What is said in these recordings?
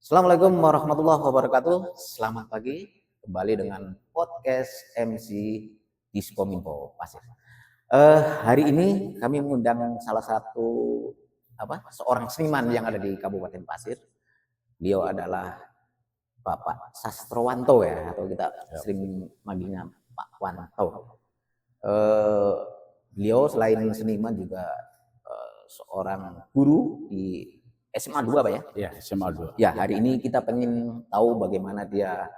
Assalamualaikum warahmatullahi wabarakatuh. Selamat pagi, kembali dengan podcast MC Diskominfo Pasir. Hari ini kami mengundang salah satu seorang seniman yang ada di Kabupaten Pasir. Beliau adalah Bapak Sastrowanto ya, atau kita sering manggilnya Pak Wanto. Beliau selain seniman juga seorang guru di SMA 2 Pak ya? Ya, SMA 2. Ya, hari ini kita pengen tahu bagaimana dia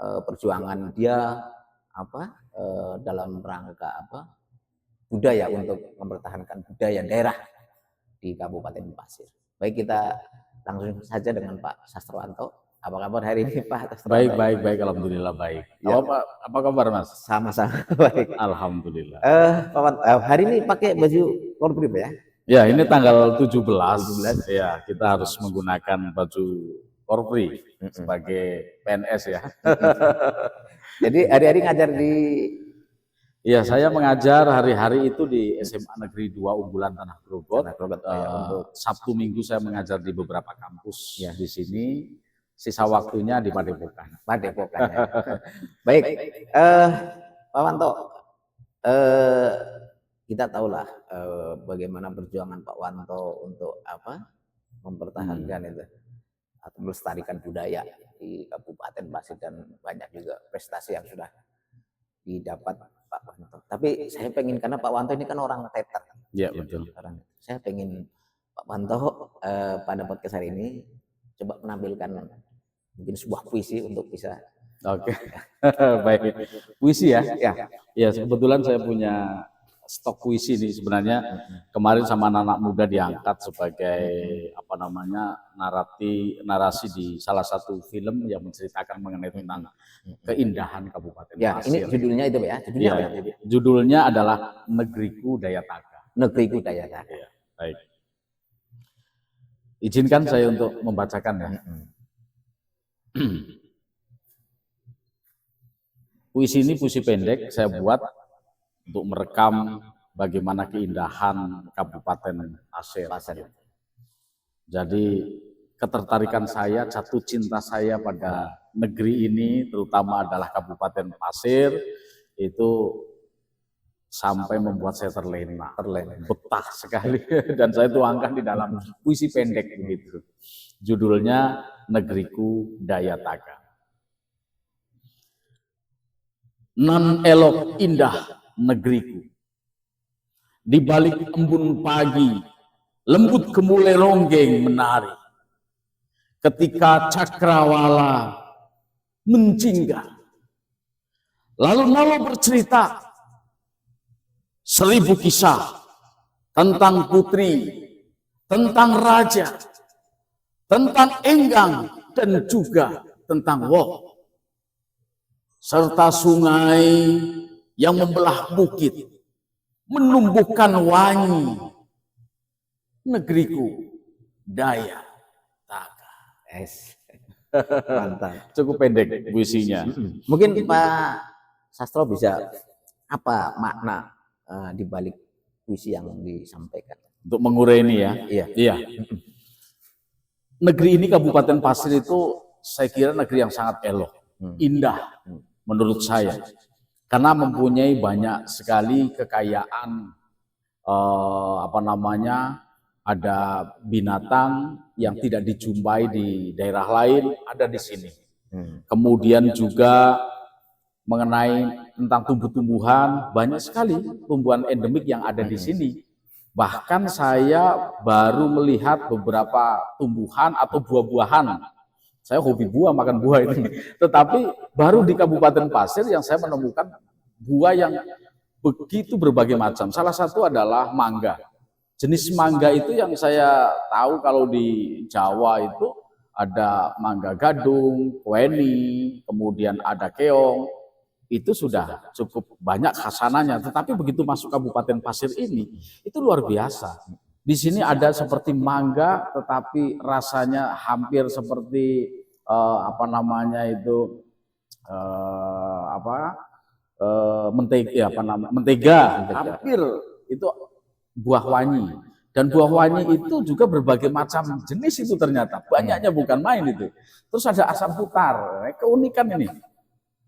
perjuangan dia dalam rangka budaya untuk mempertahankan budaya daerah di Kabupaten Pasir. Baik, kita langsung saja dengan Pak Sastrowanto. Apa kabar hari ini Pak Sastrowanto? Baik, alhamdulillah baik. Ya. Apa kabar Mas? Sama-sama baik. Alhamdulillah. Pak hari ini pakai baju korprip ya? Ya, ini tanggal 17. Ya, kita harus menggunakan baju korpri sebagai PNS ya. Jadi hari-hari ngajar di... Ya, saya mengajar hari-hari itu di SMA Negeri 2 Unggulan Tanah Grogot. Untuk Sabtu Minggu saya mengajar di beberapa kampus di sini. Sisa waktunya di Padepokan. Padepokan ya. Baik, Pak Wanto, kita tahulah bagaimana perjuangan Pak Wanto untuk mempertahankan itu atau melestarikan budaya di Kabupaten Pasir, dan banyak juga prestasi yang sudah didapat Pak Wanto. Tapi saya pengen, karena Pak Wanto ini kan orang teater. Ya, betul. Saya pengen Pak Wanto pada podcast hari ini coba menampilkan mungkin sebuah puisi untuk bisa. Oke. Baik. Puisi ya? Ya, kebetulan saya punya stok puisi nih sebenarnya. Kemarin sama anak-anak muda diangkat sebagai narasi di salah satu film yang menceritakan mengenai tentang keindahan Kabupaten Pasir. Ini judulnya itu ya? Judulnya adalah Negeriku Daya Taga. Negeriku Daya Taga. Ya, baik. Izinkan saya untuk membacakan ya. Puisi ini puisi pendek saya buat untuk merekam bagaimana keindahan Kabupaten Pasir. Jadi ketertarikan saya, jatuh cinta saya pada negeri ini, terutama adalah Kabupaten Pasir, itu sampai membuat saya terlena, betah sekali. Dan saya tuangkan di dalam puisi pendek begitu. Judulnya Negeriku Daya Taga. Nan elok indah negeriku, di balik embun pagi, lembut gemulai ronggeng menari. Ketika cakrawala menjingga, lalu nalo bercerita 1000 kisah tentang putri, tentang raja, tentang enggang, dan juga tentang woh, serta sungai yang membelah bukit, menumbuhkan wangi. Negeriku Daya Taga. Mantap. Cukup pendek puisinya. Mungkin Pak Sastro bisa apa makna di balik puisi yang disampaikan? Untuk mengurai ini ya. Iya. Negeri ini Kabupaten Pasir itu saya kira negeri yang sangat elok, indah menurut saya. Karena mempunyai banyak sekali kekayaan, ada binatang yang tidak dijumpai di daerah lain, ada di sini. Kemudian juga mengenai tentang tumbuh-tumbuhan, banyak sekali tumbuhan endemik yang ada di sini. Bahkan saya baru melihat beberapa tumbuhan atau buah-buahan. Saya hobi buah, makan buah ini. Tetapi baru di Kabupaten Pasir yang saya menemukan buah yang begitu berbagai macam. Salah satu adalah mangga. Jenis mangga itu yang saya tahu kalau di Jawa itu ada mangga gadung, weni, kemudian ada keong. Itu sudah cukup banyak khasananya. Tetapi begitu masuk Kabupaten Pasir ini, itu luar biasa. Di sini ada seperti mangga, tetapi rasanya hampir seperti mentega, hampir itu buah wangi. Dan buah wangi itu juga berbagai macam jenis itu ternyata. Banyaknya bukan main itu. Terus ada asam putar. Keunikan ini.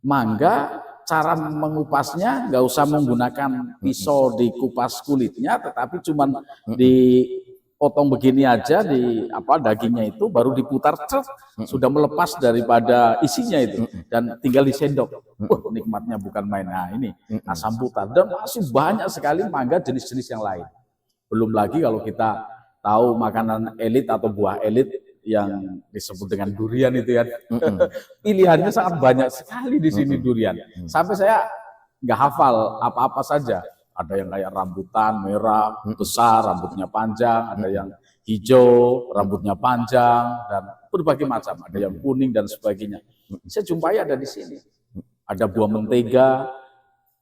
Mangga, cara mengupasnya nggak usah menggunakan pisau dikupas kulitnya, tetapi cuman dipotong begini aja di dagingnya itu, baru diputar, sudah melepas daripada isinya itu, dan tinggal disendok. Nikmatnya bukan main. Nah ini asam putar, dan masih banyak sekali mangga jenis-jenis yang lain. Belum lagi kalau kita tahu makanan elit atau buah elit yang disebut dengan durian itu ya. Pilihannya sangat banyak sekali di sini durian. Sampai saya nggak hafal apa-apa saja. Ada yang kayak rambutan merah, besar, rambutnya panjang, ada yang hijau, rambutnya panjang, dan berbagai macam. Ada yang kuning dan sebagainya. Saya jumpai ada di sini. Ada buah mentega.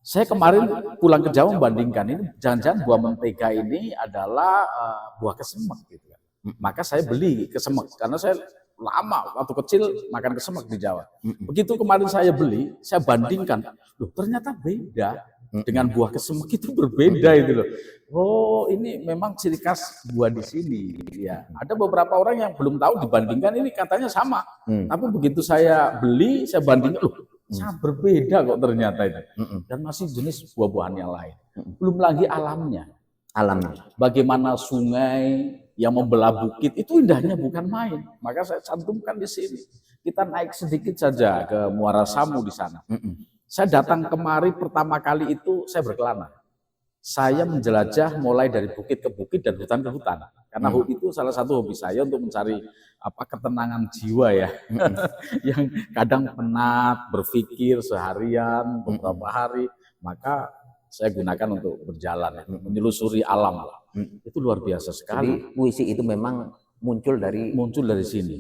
Saya kemarin pulang ke Jawa membandingkan ini, jangan-jangan buah mentega ini adalah buah kesemek gitu. Maka saya beli kesemek karena saya lama waktu kecil makan kesemek di Jawa. Begitu kemarin saya beli, saya bandingkan, loh ternyata beda dengan buah kesemek, itu berbeda itu loh. Oh ini memang ciri khas buah di sini. Ya, ada beberapa orang yang belum tahu dibandingkan ini katanya sama, tapi begitu saya beli, saya bandingkan, loh sangat berbeda kok ternyata itu. Dan masih jenis buah-buahan yang lain. Belum lagi alamnya. Bagaimana sungai yang membelah bukit itu indahnya bukan main. Maka saya cantumkan di sini. Kita naik sedikit saja ke Muara Samu di sana. Saya datang kemari pertama kali itu saya berkelana. Saya menjelajah mulai dari bukit ke bukit dan hutan ke hutan. Karena itu salah satu hobi saya untuk mencari ketenangan jiwa ya. Yang kadang penat, berpikir seharian, beberapa hari, maka saya gunakan untuk berjalan, menyelusuri alam. Itu luar biasa sekali. Jadi puisi itu memang muncul dari sini.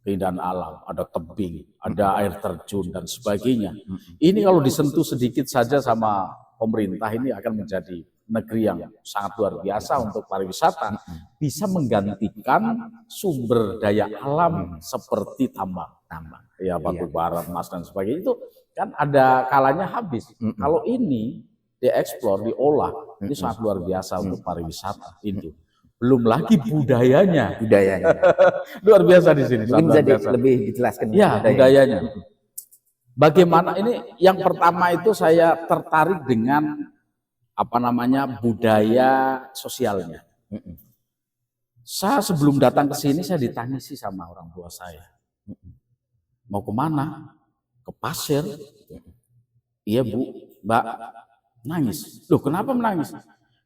Keindahan alam, ada tebing, ada air terjun dan sebagainya. Ini kalau disentuh sedikit saja sama pemerintah, ini akan menjadi negeri yang sangat luar biasa untuk pariwisata. Bisa menggantikan sumber daya alam seperti tambang. Ya, batu bara, emas dan sebagainya itu kan ada kalanya habis. Kalau ini dieksplor, diolah, ini sangat luar biasa untuk pariwisata itu. Belum lagi budayanya. Luar biasa di sini. Mungkin bisa lebih dijelaskan. Ya, budayanya. Bagaimana ini? Yang pertama itu saya tertarik dengan budaya sosialnya. Saya sebelum datang ke sini saya ditangisi sama orang tua saya. Mau kemana? Ke pasir. Iya Bu, Mbak. Nangis. Loh kenapa menangis?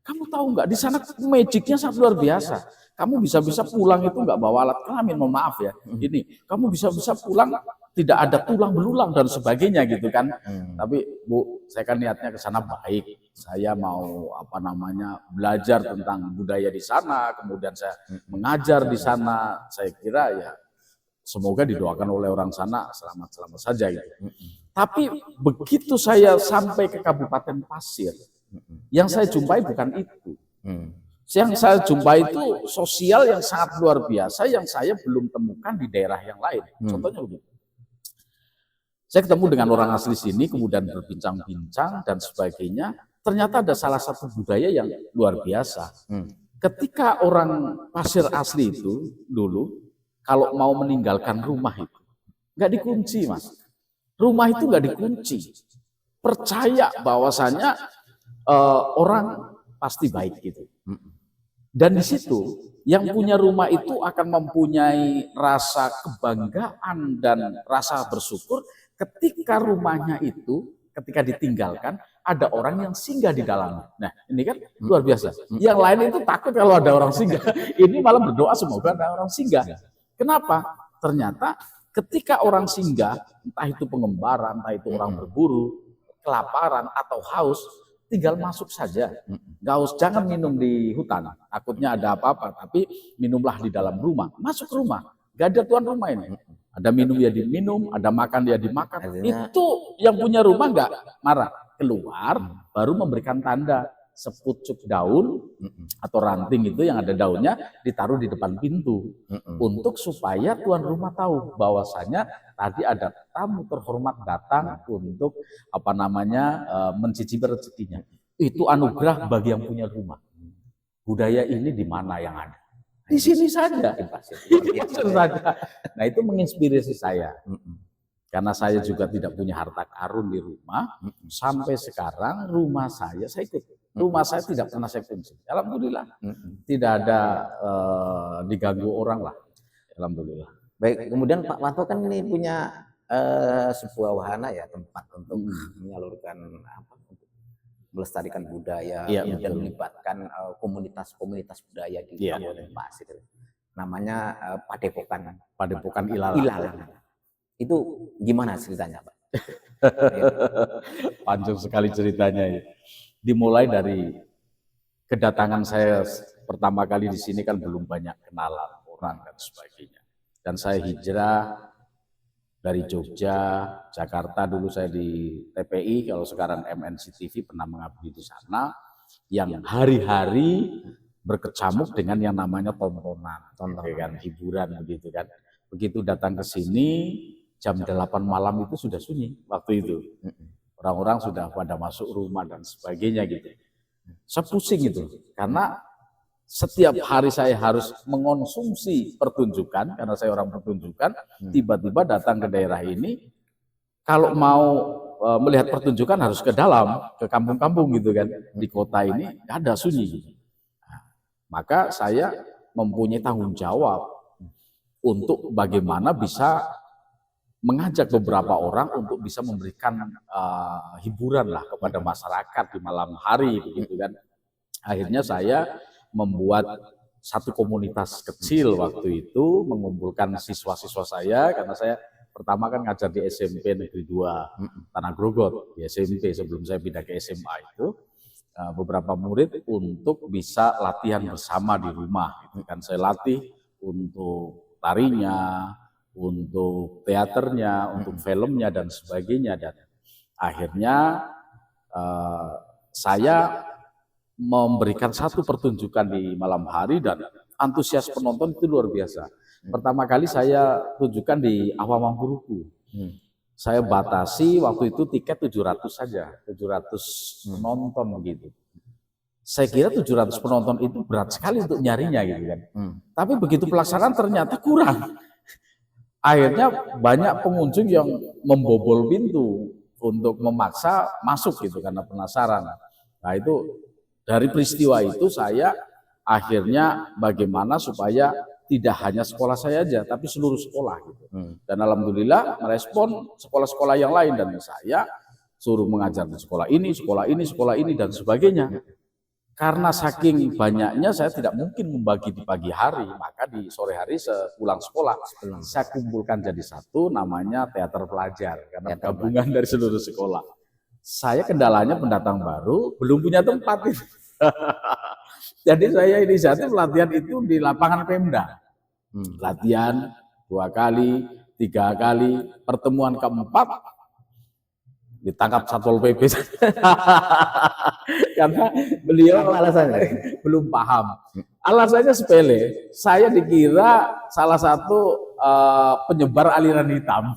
Kamu tahu nggak di sana magicnya sangat luar biasa. Kamu bisa-bisa pulang itu nggak bawa alat kelamin, mohon maaf ya. Ini kamu bisa-bisa pulang tidak ada tulang belulang dan sebagainya gitu kan. Tapi Bu, saya kan niatnya ke sana baik. Saya mau belajar tentang budaya di sana, kemudian saya mengajar di sana. Saya kira ya semoga didoakan oleh orang sana selamat-selamat saja gitu. Tapi begitu saya sampai ke Kabupaten Pasir, yang saya jumpai bukan itu. Yang saya jumpai itu sosial yang sangat luar biasa yang saya belum temukan di daerah yang lain. Contohnya begitu. Saya ketemu dengan orang asli sini, kemudian berbincang-bincang dan sebagainya. Ternyata ada salah satu budaya yang luar biasa. Ketika orang Pasir asli itu dulu, kalau mau meninggalkan rumah itu, nggak dikunci Mas. Rumah itu nggak dikunci. Percaya bahwasanya orang pasti baik gitu. Dan di situ yang punya rumah itu akan mempunyai rasa kebanggaan dan rasa bersyukur ketika rumahnya itu ketika ditinggalkan ada orang yang singgah di dalamnya. Nah ini kan luar biasa. Yang lain itu takut kalau ada orang singgah. Ini malah berdoa semoga ada orang singgah. Kenapa? Ternyata ketika orang singgah, entah itu pengembara, entah itu orang berburu, kelaparan atau haus, tinggal masuk saja. Jangan minum di hutan, takutnya ada apa-apa, tapi minumlah di dalam rumah. Masuk rumah, gak ada tuan rumah ini. Ada minum ya diminum, ada makan ya dimakan. Itu yang punya rumah nggak marah. Keluar, baru memberikan tanda sepucuk daun atau ranting itu yang ada daunnya ditaruh di depan pintu untuk supaya tuan rumah tahu bahwasanya tadi ada tamu terhormat datang untuk mencicipi rezekinya. Itu anugerah bagi yang punya rumah. budaya ini di mana yang ada? Di sini saja. Di pasir saja. Nah, itu menginspirasi saya. Karena saya juga tidak punya harta karun di rumah, sampai sekarang rumah saya ikut. Rumah saya tidak pernah saya kunci. Alhamdulillah. Tidak ada diganggu orang lah. Alhamdulillah. Baik, kemudian Pak Wanto kan ini punya sebuah wahana ya, tempat untuk menyalurkan untuk melestarikan budaya, kemudian melibatkan komunitas-komunitas budaya di Kabupaten Pasir. Namanya Padepokan Ilalang. Itu gimana ceritanya, Pak? Panjang sekali ceritanya ya. Dimulai dari kedatangan saya pertama kali di sini kan belum banyak kenalan orang dan sebagainya. Dan saya hijrah dari Jogja, Jakarta, dulu saya di TPI, kalau sekarang MNC TV pernah mengabdi di sana, yang hari-hari berkecamuk dengan yang namanya tontonan, kan, hiburan begitu kan. Begitu datang ke sini, jam 8 malam itu sudah sunyi waktu itu. Orang-orang sudah pada masuk rumah dan sebagainya gitu. Saya pusing itu, karena setiap hari saya harus mengonsumsi pertunjukan, karena saya orang pertunjukan, tiba-tiba datang ke daerah ini, kalau mau melihat pertunjukan harus ke dalam, ke kampung-kampung gitu kan. Di kota ini nggak ada sunyi. Nah, maka saya mempunyai tanggung jawab untuk bagaimana bisa mengajak beberapa orang untuk bisa memberikan hiburan lah kepada masyarakat di malam hari begitu kan. Akhirnya saya membuat satu komunitas kecil waktu itu, mengumpulkan siswa-siswa saya, karena saya pertama kan ngajar di SMP Negeri 2 Tanah Grogot, di SMP sebelum saya pindah ke SMA itu, beberapa murid untuk bisa latihan bersama di rumah gitu kan. Saya latih untuk tarinya, untuk teaternya, untuk filmnya dan sebagainya. Dan akhirnya saya memberikan satu pertunjukan di malam hari dan antusias penonton itu luar biasa. Pertama kali saya tunjukkan di Awam Mangkuruku. Saya batasi waktu itu tiket 700 saja, 700 penonton begitu. Saya kira 700 penonton itu berat sekali untuk nyarinya gitu kan. Tapi begitu pelaksanaan ternyata kurang. Akhirnya banyak pengunjung yang membobol pintu untuk memaksa masuk gitu karena penasaran. Nah itu dari peristiwa itu saya akhirnya bagaimana supaya tidak hanya sekolah saya aja, tapi seluruh sekolah gitu. Dan alhamdulillah merespon sekolah-sekolah yang lain, dan saya suruh mengajar di sekolah ini dan sebagainya. Karena saking banyaknya saya tidak mungkin membagi di pagi hari, maka di sore hari sepulang sekolah saya kumpulkan jadi satu, namanya teater pelajar, karena gabungan dari seluruh sekolah. Saya kendalanya pendatang baru, belum punya tempat itu. Jadi saya inisiatif latihan itu di lapangan Pemda. Latihan 2 kali, 3 kali, pertemuan keempat ditangkap Satpol PP. Karena beliau alasannya belum paham. Alasannya sepele, saya dikira salah satu penyebar aliran hitam.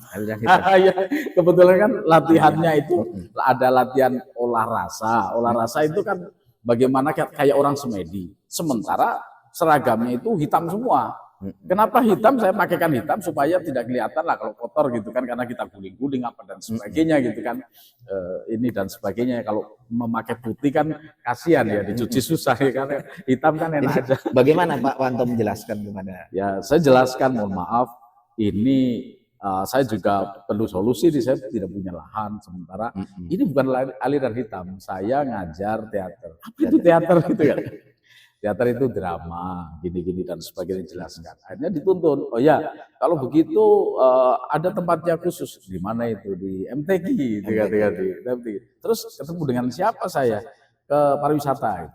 Ya, kebetulan kan latihannya itu ada latihan olah rasa. Olah rasa itu kan bagaimana kayak orang semedi. Sementara seragamnya itu hitam semua. Kenapa hitam? Saya pakaikan hitam supaya tidak kelihatan lah kalau kotor gitu kan, karena kita guling-guling apa dan sebagainya gitu kan, ini dan sebagainya. Kalau memakai putih kan kasihan ya, dicuci susah ya, karena hitam kan enak aja. Bagaimana Pak Wanto menjelaskan gimana? Ya saya jelaskan, mohon maaf, ini saya juga perlu solusi, saya tidak punya lahan sementara. Ini bukan aliran hitam, saya ngajar teater. Apa itu teater gitu kan? Teater itu drama, gini-gini dan sebagainya, jelaskan. Akhirnya dituntun. Oh ya, kalau begitu ada tempatnya khusus. Di mana itu? Di MTQ. Terus ketemu dengan siapa saya? Ke pariwisata.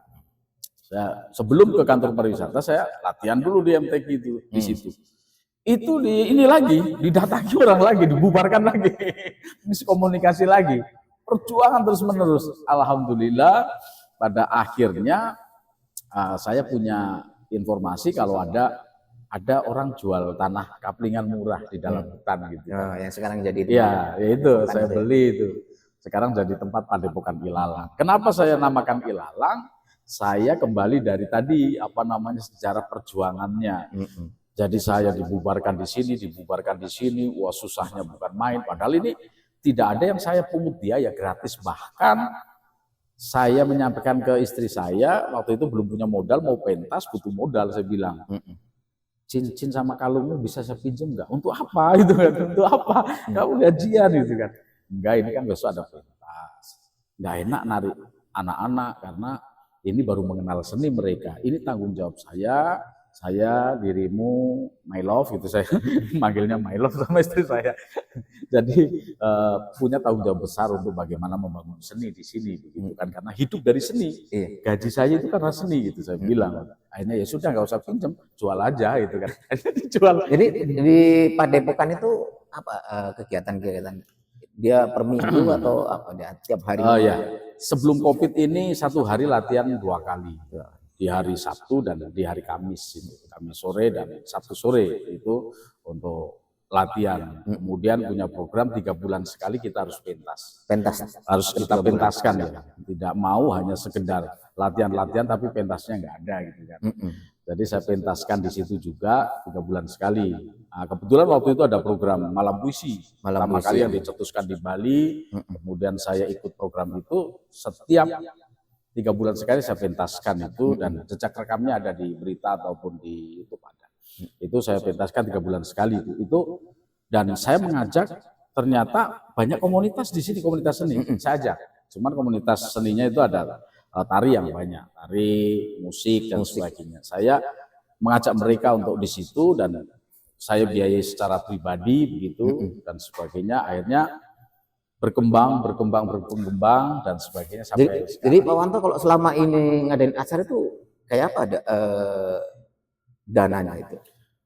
Sebelum ke kantor pariwisata, saya latihan dulu di MTQ itu, di situ. Itu ini lagi, didatangi orang lagi, dibubarkan lagi, miskomunikasi lagi. Perjuangan terus-menerus. Alhamdulillah, pada akhirnya saya punya informasi kalau ada orang jual tanah kaplingan murah di dalam hutan gitu. Yang sekarang jadi ya itu saya beli itu. Sekarang jadi tempat Padepokan Ilalang. Kenapa saya namakan Ilalang? saya kembali dari tadi apa namanya sejarah perjuangannya. Jadi saya dibubarkan di sini, wah susahnya bukan main. Padahal ini tidak ada yang saya pungut biaya gratis. Bahkan saya menyampaikan ke istri saya, waktu itu belum punya modal, mau pentas butuh modal, saya bilang. Cincin sama kalungmu bisa saya pinjam nggak? Untuk apa itu kan? Untuk apa? Kamu gajian itu kan? Enggak, ini kan besok ada pentas. Nggak enak narik anak-anak karena ini baru mengenal seni mereka. Ini tanggung jawab saya dirimu, my love gitu saya manggilnya my love sama istri saya. Jadi punya tanggung jawab besar untuk bagaimana membangun seni di sini begitu kan, karena hidup dari seni. Gaji saya itu karena seni gitu saya bilang. Akhirnya ya sudah nggak usah pinjam, jual aja gitu kan. Akhirnya dijual. Jadi di Padepokan itu apa kegiatan-kegiatan? Dia per minggu atau apa dia tiap hari? Oh ya, sebelum COVID ini 1 hari latihan 2 kali. Di hari Sabtu dan di hari Kamis, Kamis sore dan Sabtu sore itu untuk latihan. Kemudian punya program 3 bulan sekali kita harus pentas. Harus kita pentaskan ya. Tidak mau hanya sekedar latihan-latihan tapi pentasnya nggak ada gitu kan. Jadi saya pentaskan di situ juga 3 bulan sekali. Nah, kebetulan waktu itu ada program Malam Puisi. Pertama kali yang dicetuskan di Bali. Kemudian saya ikut program itu setiap 3 bulan sekali saya pentaskan itu, dan jejak rekamnya ada di berita ataupun di YouTube ada. Itu saya pentaskan 3 bulan sekali itu. Dan saya mengajak, ternyata banyak komunitas di sini, komunitas seni. Saya ajak, cuman komunitas seninya itu ada tari yang banyak, tari, musik dan sebagainya. Saya mengajak mereka untuk di situ dan saya biayai secara pribadi begitu dan sebagainya. Akhirnya berkembang dan sebagainya sampai jadi Pak Wanto kalau selama ini ngadain acara itu kayak apa dananya itu?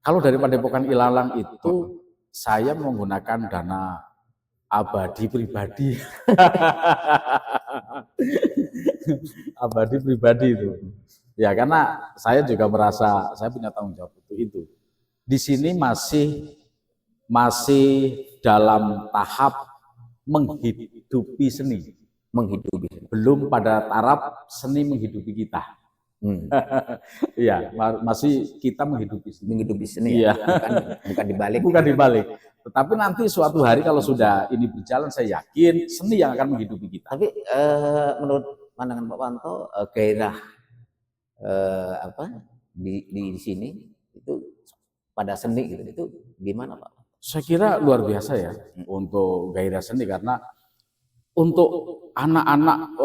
Kalau dari Padepokan Ilalang itu saya menggunakan dana abadi pribadi. Abadi pribadi itu. Ya karena saya juga merasa saya punya tanggung jawab itu. Di sini masih dalam tahap menghidupi seni. Belum pada taraf seni menghidupi kita. Iya, masih kita menghidupi seni. Ya, bukan dibalik. Bukan dibalik. Tetapi nanti suatu hari kalau sudah ini berjalan, saya yakin seni yang akan menghidupi kita. Tapi menurut pandangan Pak Wanto, gairah di sini itu pada seni gitu, itu gimana Pak? Saya kira luar biasa ya untuk gairah seni, karena untuk anak-anak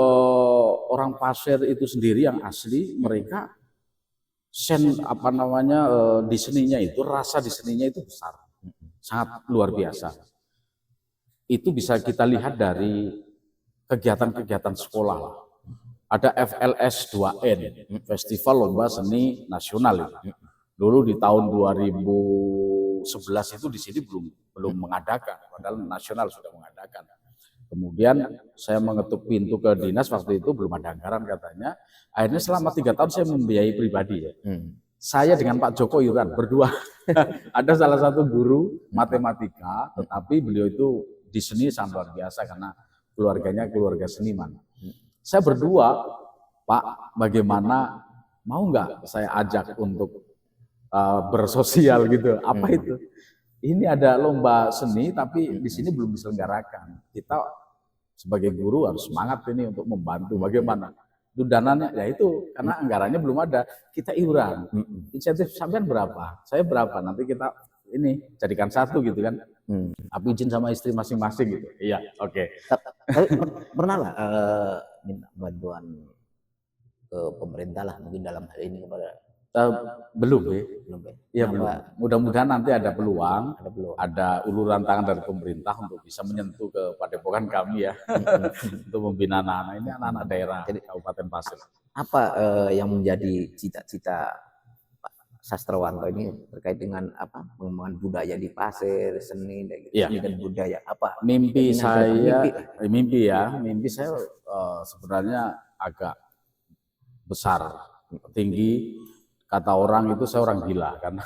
orang Pasir itu sendiri yang asli, mereka di seninya itu, rasa di seninya itu besar, sangat luar biasa. Itu bisa kita lihat dari kegiatan-kegiatan sekolah. Ada FLS 2N, Festival Lomba Seni Nasional. Dulu di tahun 2011 itu di sini belum mengadakan, padahal nasional sudah mengadakan. Kemudian saya mengetuk pintu ke dinas, waktu itu belum ada anggaran katanya. Akhirnya selama 3 tahun saya membiayai pribadi ya. Saya dengan Pak Joko Yuran berdua. Ada salah satu guru matematika, tetapi beliau itu di seni sangat luar biasa karena keluarganya keluarga seniman. Saya berdua, Pak, bagaimana mau nggak saya ajak untuk bersosial gitu? Apa itu? Ini ada lomba seni tapi di sini belum diselenggarakan. Kita sebagai guru harus semangat ini untuk membantu. Bagaimana? Itu dananya ya itu karena anggarannya belum ada. Kita iuran. Insentif sampean berapa? Saya berapa? Nanti kita ini jadikan satu gitu kan. Aku izin sama istri masing-masing gitu. Iya, oke. Tapi pernah lah minta bantuan ke pemerintah lah mungkin dalam hal ini kepada belum ya. Belum. Nah, Mudah-mudahan nanti ada peluang, ada uluran tangan dari pemerintah untuk bisa menyentuh ke Padepokan kami ya, untuk membina anak-anak ini, anak-anak daerah di Kabupaten Pasir. Apa yang menjadi cita-cita Pak Sastrawanto ini terkait dengan apa pengembangan budaya di Pasir, seni dan budaya apa? Mimpi saya sebenarnya agak besar, tinggi. Kata orang itu saya orang gila karena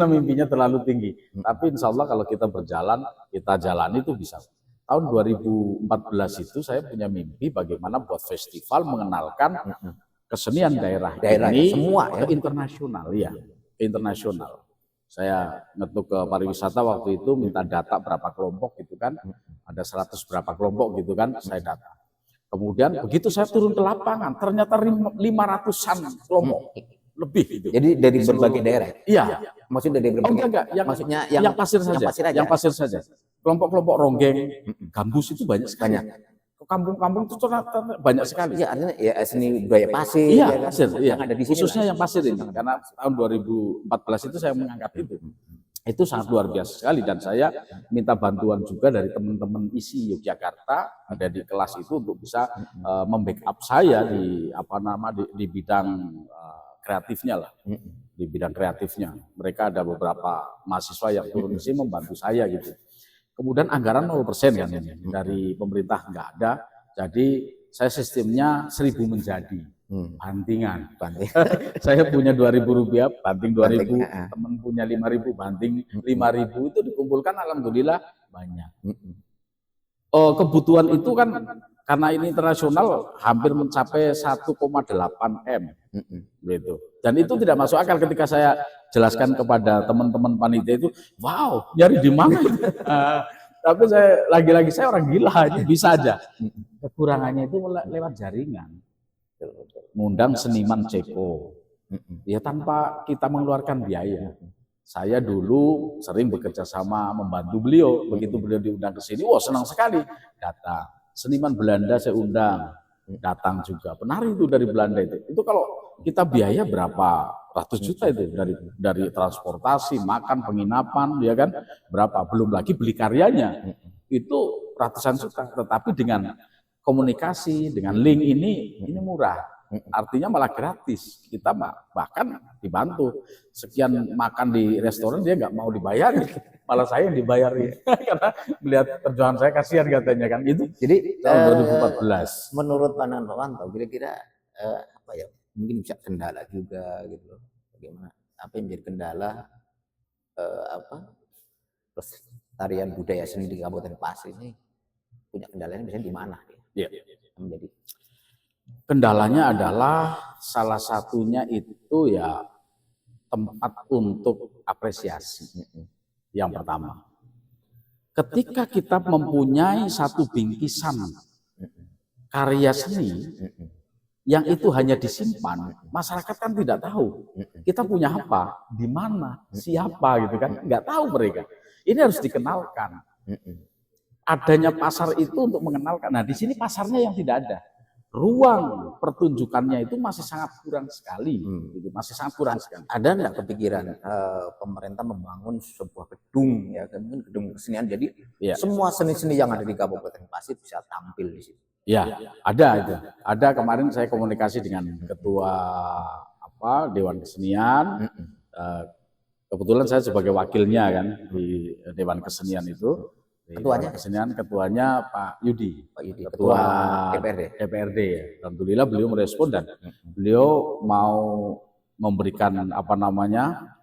mimpinya terlalu tinggi. Tapi insya Allah kalau kita berjalan, kita jalani itu bisa. Tahun 2014 itu saya punya mimpi bagaimana buat festival mengenalkan kesenian daerah Daerah ini semua ya. ke internasional, ya, ke internasional. Saya ngetuk ke pariwisata waktu itu minta data berapa kelompok gitu kan, ada 100 berapa kelompok gitu kan, saya data. Kemudian begitu saya turun ke lapangan, ternyata 500-an kelompok lebih gitu. Jadi dari berbagai daerah. Iya. Maksudnya dari Oh berbagai. enggak, Maksudnya yang pasir saja, yang pasir saja. Kelompok-kelompok ronggeng, gambus itu banyak sekali. Kampung-kampung itu banyak sekali. Iya, artinya ya seni budaya pasir. Iya, ya kan? pasir. Iya. Yang ada di sini Khususnya lah. yang pasir ini, karena tahun 2014 itu saya mengangkat itu. Itu sangat luar biasa sekali, dan saya minta bantuan juga dari teman-teman ISI Yogyakarta ada di kelas itu untuk bisa membackup saya di di bidang kreatifnya lah, di bidang kreatifnya. Mereka ada beberapa mahasiswa yang turun ke sini membantu saya gitu. Kemudian anggaran 0% kan ini dari pemerintah nggak ada, jadi saya sistemnya 1.000 menjadi. Bantingan. Saya punya 2.000 rupiah, banting 2.000, teman punya 5.000, banting 5.000, itu dikumpulkan alhamdulillah banyak. Kebutuhan itu kan karena ini internasional hampir mencapai 1,8 M gitu. Dan itu tidak masuk akal ketika saya jelaskan kepada teman-teman panitia itu, wow, nyari di mana? Tapi saya lagi-lagi saya orang gila, ini bisa aja. Kekurangannya itu lewat jaringan. Ngundang seniman Ceko, ya tanpa kita mengeluarkan biaya. Saya dulu sering bekerja sama membantu beliau, begitu beliau diundang ke sini, wah senang sekali. Datang, seniman Belanda saya undang, datang juga. Penari itu dari Belanda itu kalau kita biaya berapa ratus juta itu dari transportasi, makan, penginapan, ya kan, berapa? Belum lagi beli karyanya, itu ratusan juta. Tetapi dengan komunikasi dengan link ini murah, artinya malah gratis. Kita bahkan dibantu. Sekian makan di restoran dia nggak mau dibayar, malah saya yang dibayari karena melihat perjuangan saya, kasihan katanya kan. Itu jadi tahun 2014. Menurut pandangan Pak Wanto, kira-kira apa ya, mungkin bisa kendala juga gitu loh. Bagaimana, apa yang menjadi kendala pelestarian budaya seni di Kabupaten Pasir ini, punya kendalanya biasanya di mana? Ya. Menjadi kendalanya adalah salah satunya itu ya tempat untuk apresiasi. Yang pertama, ketika kita mempunyai satu bingkisan karya seni yang itu hanya disimpan, masyarakat kan tidak tahu kita punya apa, di mana, siapa gitu kan, nggak tahu mereka. Ini harus dikenalkan. Adanya pasar itu untuk mengenalkan. Nah, di sini pasarnya yang tidak ada. Ruang pertunjukannya itu masih sangat kurang sekali. Masih sangat kurang sekali. Ada enggak kepikiran pemerintah membangun sebuah gedung, ya mungkin gedung kesenian, jadi semua seni-seni yang ada di Kabupaten Pasir bisa tampil di situ? Ya, ada itu. Ada, kemarin saya komunikasi dengan ketua Dewan Kesenian. Kebetulan saya sebagai wakilnya kan di Dewan Kesenian itu. Ketuanya Pak Yudi, ketua DPRD. Alhamdulillah beliau merespon dan beliau mau memberikan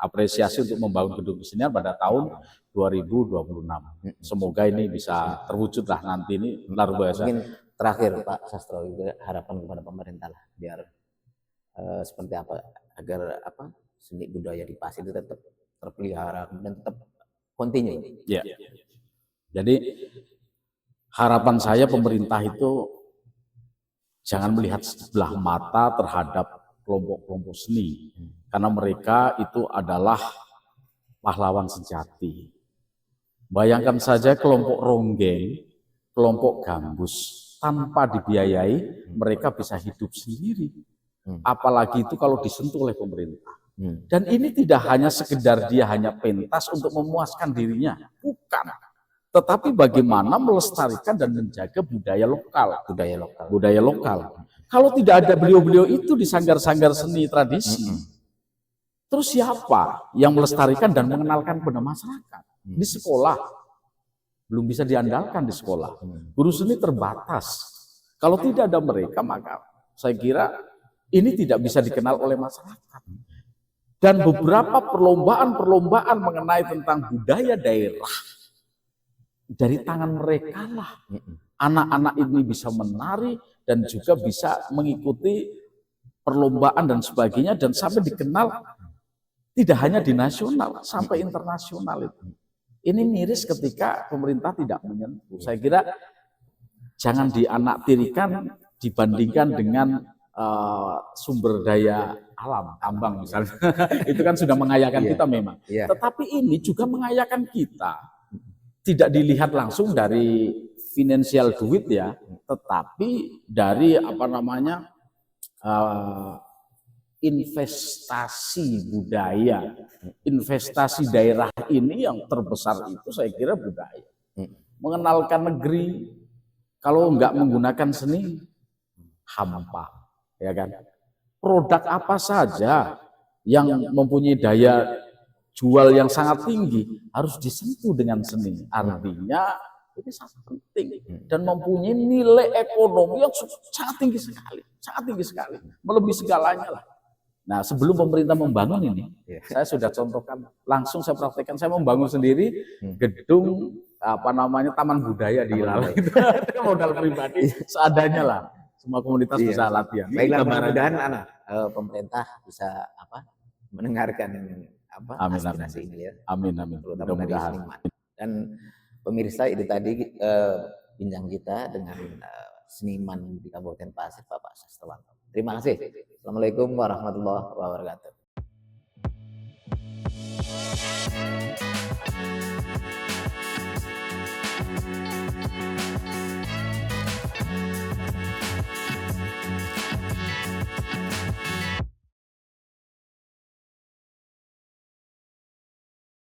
apresiasi untuk membangun gedung kesenian pada tahun 2026. Semoga ini bisa terwujud lah nanti, ini luar biasa. Mungkin terakhir Pak Sastro, harapan kepada pemerintah lah biar seperti apa agar seni budaya di Pasir itu tetap terpelihara dan tetap kontinu. Ya. Jadi harapan saya pemerintah itu jangan melihat sebelah mata terhadap kelompok-kelompok seni, karena mereka itu adalah pahlawan sejati. Bayangkan saja kelompok ronggeng, kelompok gambus, tanpa dibiayai mereka bisa hidup sendiri. Apalagi itu kalau disentuh oleh pemerintah. Dan ini tidak hanya sekedar dia hanya pentas untuk memuaskan dirinya, bukan. Tetapi bagaimana melestarikan dan menjaga budaya lokal. Kalau tidak ada beliau-beliau itu di sanggar-sanggar seni tradisi, terus siapa yang melestarikan dan mengenalkan kepada masyarakat? Di sekolah belum bisa diandalkan, di sekolah guru seni terbatas. Kalau tidak ada mereka, maka saya kira ini tidak bisa dikenal oleh masyarakat. Dan beberapa perlombaan mengenai tentang budaya daerah, dari tangan mereka lah anak-anak ini bisa menari dan juga bisa mengikuti perlombaan dan sebagainya, dan sampai dikenal tidak hanya di nasional, sampai internasional itu. Ini miris ketika pemerintah tidak menyentuh. Saya kira jangan dianaktirikan dibandingkan dengan sumber daya alam, tambang misalnya. Itu kan sudah mengayakan kita memang. Tetapi ini juga mengayakan kita. Tidak dilihat langsung dari finansial duit ya, tetapi dari investasi budaya, investasi daerah ini yang terbesar itu saya kira budaya. Mengenalkan negeri, kalau nggak menggunakan seni, hampa, ya kan? Produk apa saja yang mempunyai daya jual yang sangat tinggi harus disentuh dengan seni. Artinya ini sangat penting dan mempunyai nilai ekonomi yang sangat tinggi sekali, melebihi segalanya lah. Nah, sebelum pemerintah membangun ini, saya sudah contohkan, langsung saya praktekkan, saya membangun sendiri gedung taman budaya di Ilalang. Itu modal pribadi seadanya lah. Semua komunitas bisa latihan. Baiklah, mudah-mudahan pemerintah bisa mendengarkan aspirasi ini ya. Amin. Mudah-mudahan. Dan pemirsa, itu tadi bincang kita dengan seniman di Kabupaten Pasir, Bapak Sastrawanto. Terima kasih. Assalamualaikum warahmatullahi wabarakatuh.